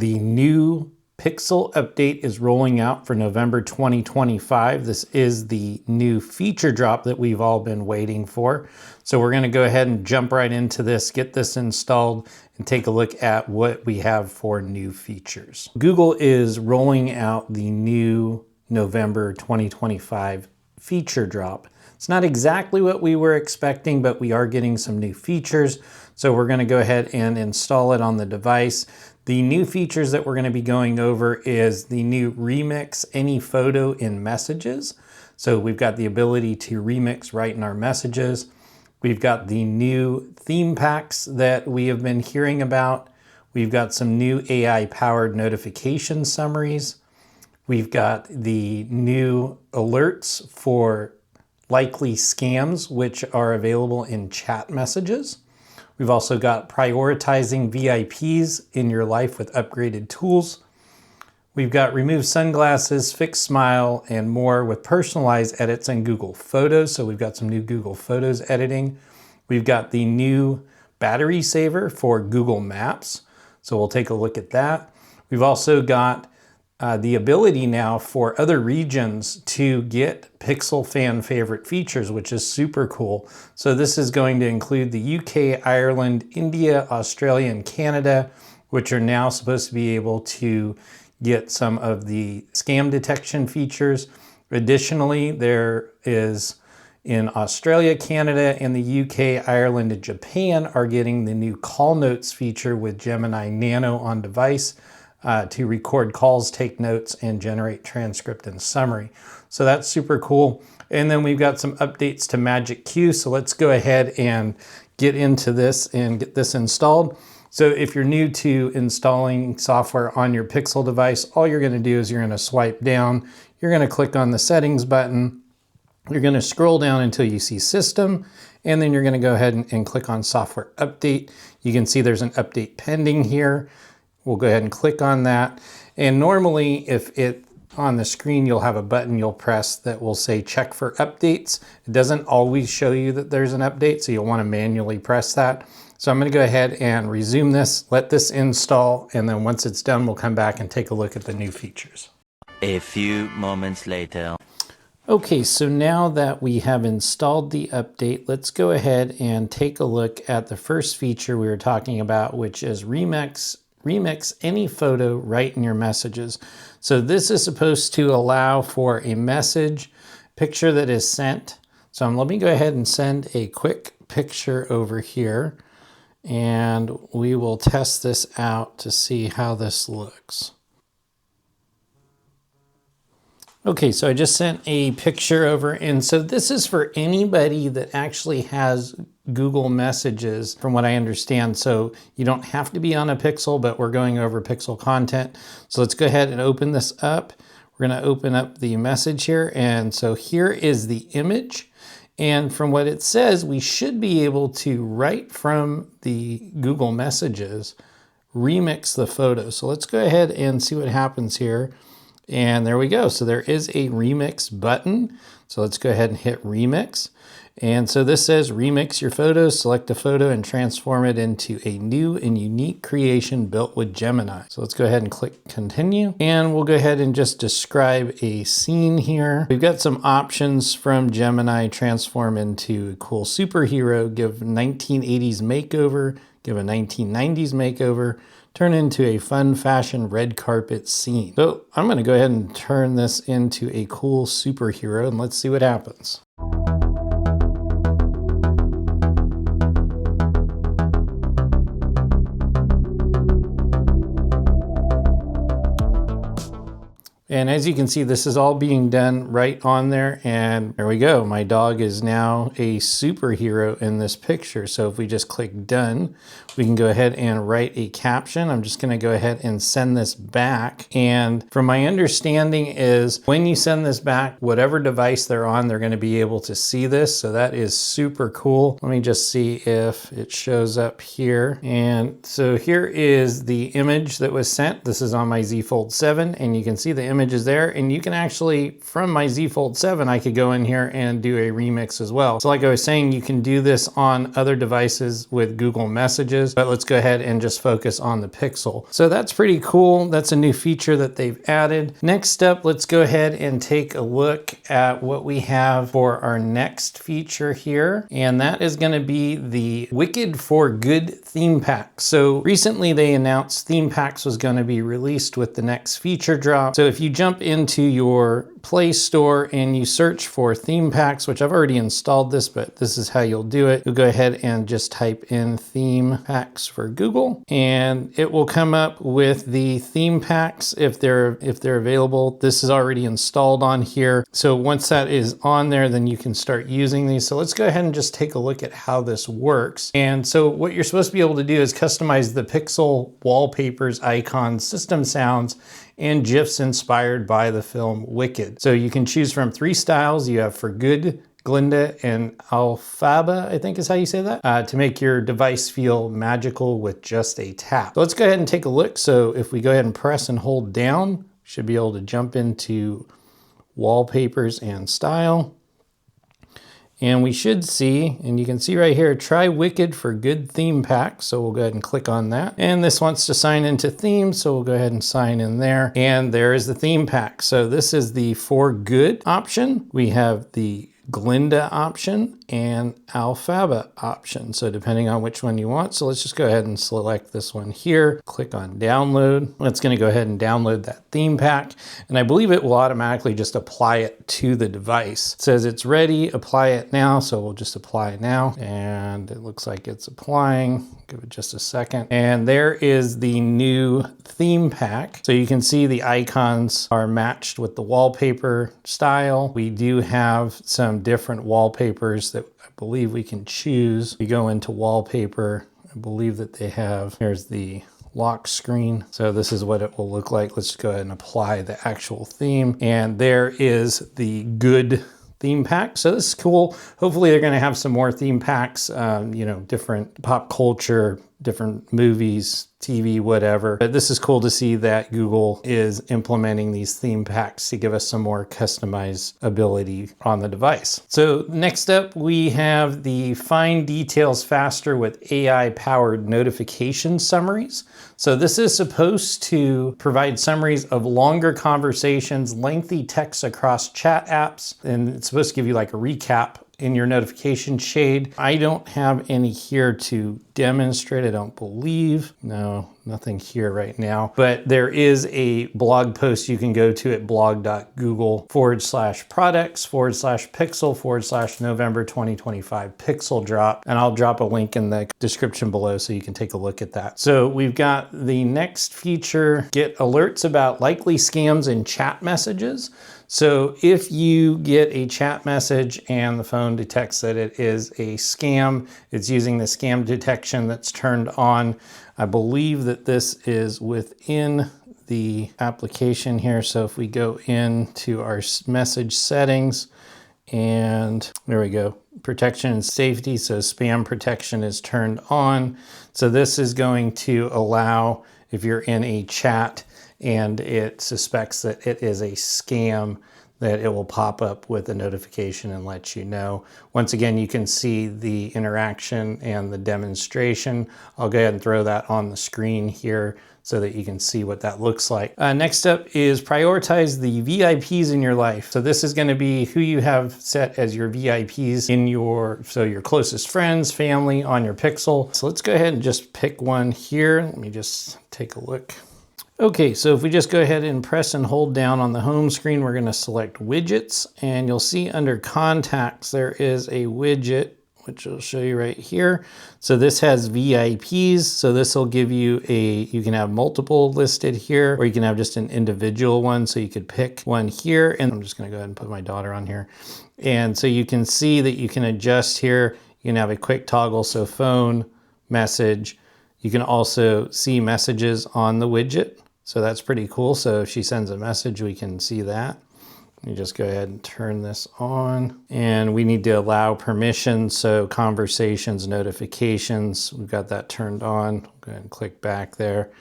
The new Pixel update is rolling out for November 2025. This is the new feature drop that we've all been waiting for. So we're going to go ahead and jump right into this, get this installed, and take a look at what we have for new features. Google is rolling out the new November 2025 feature drop. It's not exactly what we were expecting, but we are getting some new features. So we're going to go ahead and install it on the device. The new features that we're going to be going over is the new remix any photo in messages. So we've got the ability to remix right in our messages. We've got the new theme packs that we have been hearing about. We've got some new AI-powered notification summaries. We've got the new alerts for likely scams, which are available in chat messages. We've also got prioritizing VIPs in your life with upgraded tools. We've got remove sunglasses, fix smile, and more with personalized edits in Google Photos. So we've got some new Google Photos editing. We've got the new battery saver for Google Maps. So we'll take a look at that. We've also got the ability now for other regions to get Pixel fan favorite features, which is super cool. So this is going to include the UK, Ireland, India, Australia, and Canada, which are now supposed to be able to get some of the scam detection features. Additionally, there is in Australia, Canada, and the UK, Ireland, and Japan are getting the new call notes feature with Gemini Nano on device. To record calls, take notes, and generate transcript and summary. So that's super cool. And then we've got some updates to Magic Queue. So let's go ahead and get into this and get this installed. So if you're new to installing software on your Pixel device, all you're going to do is you're going to swipe down. You're going to click on the settings button. You're going to scroll down until you see System, and then you're going to go ahead and click on Software Update. You can see there's an update pending here. We'll go ahead and click on that. And normally if it on the screen, you'll have a button you'll press that will say check for updates. It doesn't always show you that there's an update, so you'll want to manually press that. So I'm going to go ahead and resume this, let this install, and then once it's done, we'll come back and take a look at the new features. A few moments later. Okay, so now that we have installed the update, let's go ahead and take a look at the first feature we were talking about, which is remix any photo right in your messages. So this is supposed to allow for a message picture that is sent. So let me go ahead and send a quick picture over here, and we will test this out to see how this looks. Okay, so I just sent a picture over, and so this is for anybody that actually has Google Messages, from what I understand. So you don't have to be on a Pixel, but we're going over Pixel content. So let's go ahead and open this up. We're going to open up the message here, and so here is the image. And from what it says, we should be able to, right from the Google Messages, remix the photo. So let's go ahead and see what happens here. And there we go. So there is a remix button. So let's go ahead and hit remix. And so this says remix your photos, select a photo and transform it into a new and unique creation built with Gemini. So let's go ahead and click continue. And we'll go ahead and just describe a scene here. We've got some options from Gemini: transform into a cool superhero, give 1980s makeover, give a 1990s makeover, turn into a fun fashion red carpet scene. So I'm going to go ahead and turn this into a cool superhero, and let's see what happens. And as you can see, this is all being done right on there. And there we go. My dog is now a superhero in this picture. So if we just click done, we can go ahead and write a caption. I'm just going to go ahead and send this back. And from my understanding is when you send this back, whatever device they're on, they're going to be able to see this. So that is super cool. Let me just see if it shows up here. And so here is the image that was sent. This is on my Z Fold 7, and you can see the image images there, and you can actually, from my Z Fold 7, I could go in here and do a remix as well. So like I was saying, you can do this on other devices with Google Messages, but let's go ahead and just focus on the Pixel. So that's pretty cool. That's a new feature that they've added. Next up, let's go ahead and take a look at what we have for our next feature here, and that is going to be the Wicked for Good theme pack. So recently they announced theme packs was going to be released with the next feature drop. So if you jump into your Play Store and you search for theme packs, which I've already installed this, but this is how you'll do it. You'll go ahead and just type in theme packs for Google, and it will come up with the theme packs if they're available. This is already installed on here. So once that is on there, then you can start using these. So let's go ahead and just take a look at how this works. And so what you're supposed to be able to do is customize the Pixel wallpapers, icons, system sounds, and GIFs inspired by the film Wicked. So you can choose from 3 styles. You have for good, Glinda, and Alphaba, I think is how you say that, to make your device feel magical with just a tap. So let's go ahead and take a look. So if we go ahead and press and hold down, we should be able to jump into wallpapers and style. And we should see, and you can see right here, try Wicked for Good theme pack. So we'll go ahead and click on that. And this wants to sign into themes, so we'll go ahead and sign in there. And there is the theme pack. So this is the For Good option. We have the Glinda option and Alphaba option. So depending on which one you want. So let's just go ahead and select this one here. Click on download. It's going to go ahead and download that theme pack. And I believe it will automatically just apply it to the device. It says it's ready, apply it now. So we'll just apply it now. And it looks like it's applying. Give it just a second. And there is the new theme pack. So you can see the icons are matched with the wallpaper style. We do have some different wallpapers that I believe we can choose. We go into wallpaper. I believe that they have, here's the lock screen. So this is what it will look like. Let's go ahead and apply the actual theme. And there is the good theme pack. So this is cool. Hopefully they're going to have some more theme packs, you know, different pop culture, different movies, TV, whatever. But this is cool to see that Google is implementing these theme packs to give us some more customizability on the device. So next up, we have the Find Details Faster with AI-powered notification summaries. So this is supposed to provide summaries of longer conversations, lengthy texts across chat apps, and it's supposed to give you like a recap in your notification shade. I don't have any here to demonstrate, I don't believe. No, nothing here right now. But there is a blog post you can go to at blog.google/products/pixel/November 2025 pixel drop. And I'll drop a link in the description below so you can take a look at that. So we've got the next feature, get alerts about likely scams in chat messages. So if you get a chat message and the phone detects that it is a scam, it's using the scam detection that's turned on. I believe that this is within the application here. So if we go into our message settings, and there we go, protection and safety. So spam protection is turned on. So this is going to allow, if you're in a chat and it suspects that it is a scam, that it will pop up with a notification and let you know. Once again, you can see the interaction and the demonstration. I'll go ahead and throw that on the screen here so that you can see what that looks like. Next up is prioritize the VIPs in your life. So this is going to be who you have set as your VIPs in your closest friends, family on your Pixel. So let's go ahead and just pick one here. Let me just take a look. Okay, so if we just go ahead and press and hold down on the home screen, we're going to select widgets, and you'll see under contacts there is a widget, which I'll show you right here. So this has VIPs, so this will give you you can have multiple listed here, or you can have just an individual one, so you could pick one here, and I'm just going to go ahead and put my daughter on here. And so you can see that you can adjust here. You can have a quick toggle, so phone, message. You can also see messages on the widget. So that's pretty cool. So if she sends a message, we can see that. You just go ahead and turn this on, and we need to allow permission. So conversations, notifications, we've got that turned on. Go ahead and click back there.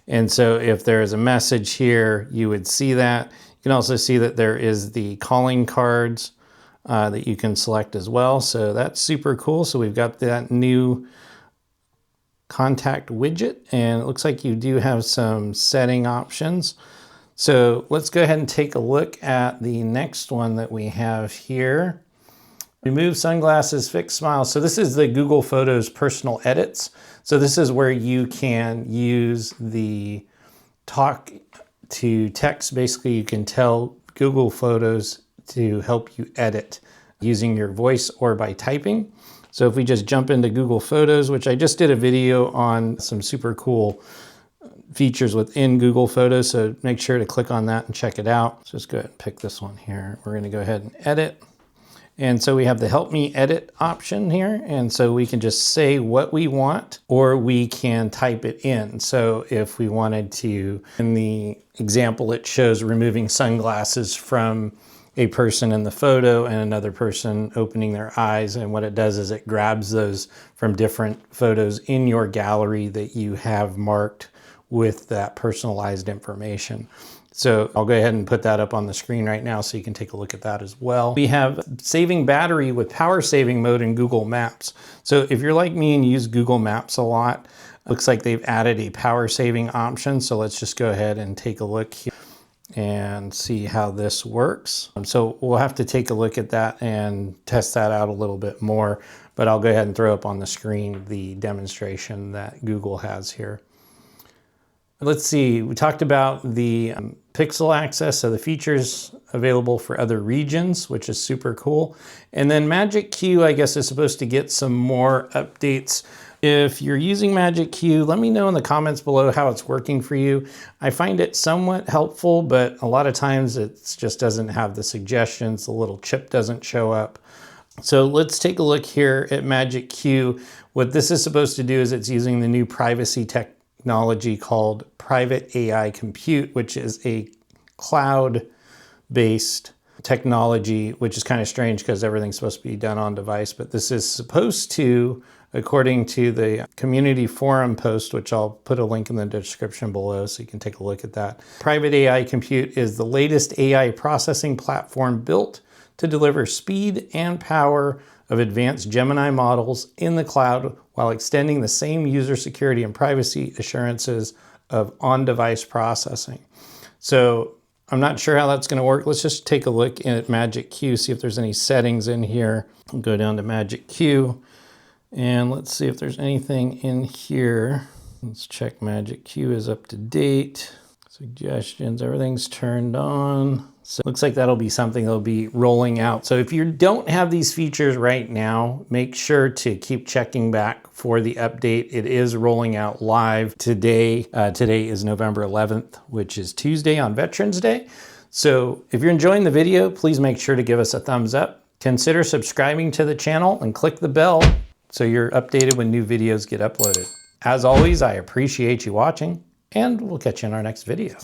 And so if there is a message here, you would see that. You can also see that there is the calling cards that you can select as well. So that's super cool. So we've got that new contact widget, and it looks like you do have some setting options. So let's go ahead and take a look at the next one that we have here. Remove sunglasses, fix smile. So this is the Google Photos personal edits. So this is where you can use the talk to text. Basically, you can tell Google Photos to help you edit using your voice or by typing. So if we just jump into Google Photos, which I just did a video on some super cool features within Google Photos, so make sure to click on that and check it out. So let's go ahead and pick this one here. We're going to go ahead and edit. And so we have the help me edit option here. And so we can just say what we want, or we can type it in. So if we wanted to, in the example, it shows removing sunglasses from a person in the photo and another person opening their eyes. And what it does is it grabs those from different photos in your gallery that you have marked with that personalized information. So I'll go ahead and put that up on the screen right now so you can take a look at that as well. We have saving battery with power saving mode in Google Maps. So if you're like me and use Google Maps a lot, looks like they've added a power saving option. So let's just go ahead and take a look here and see how this works. So we'll have to take a look at that and test that out a little bit more, but I'll go ahead and throw up on the screen the demonstration that Google has here. Let's see, we talked about the pixel access, so the features available for other regions, which is super cool. And then Magic Queue, I guess, is supposed to get some more updates. If you're using Magic Queue, let me know in the comments below how it's working for you. I find it somewhat helpful, but a lot of times it just doesn't have the suggestions. The little chip doesn't show up. So let's take a look here at Magic Queue. What this is supposed to do is it's using the new privacy technology called Private AI Compute, which is a cloud-based technology, which is kind of strange because everything's supposed to be done on device. But this is supposed to, according to the community forum post, which I'll put a link in the description below so you can take a look at that. Private AI Compute is the latest AI processing platform built to deliver speed and power of advanced Gemini models in the cloud while extending the same user security and privacy assurances of on-device processing. So I'm not sure how that's going to work. Let's just take a look at Magic Queue, see if there's any settings in here. I'll go down to Magic Queue and let's see if there's anything in here. Let's check Magic Queue is up to date. Suggestions, everything's turned on. So it looks like that'll be something that'll be rolling out. So if you don't have these features right now, make sure to keep checking back for the update. It is rolling out live today. Today is November 11th, which is Tuesday on Veterans Day. So if you're enjoying the video, please make sure to give us a thumbs up. Consider subscribing to the channel and click the bell so you're updated when new videos get uploaded. As always, I appreciate you watching, and we'll catch you in our next video.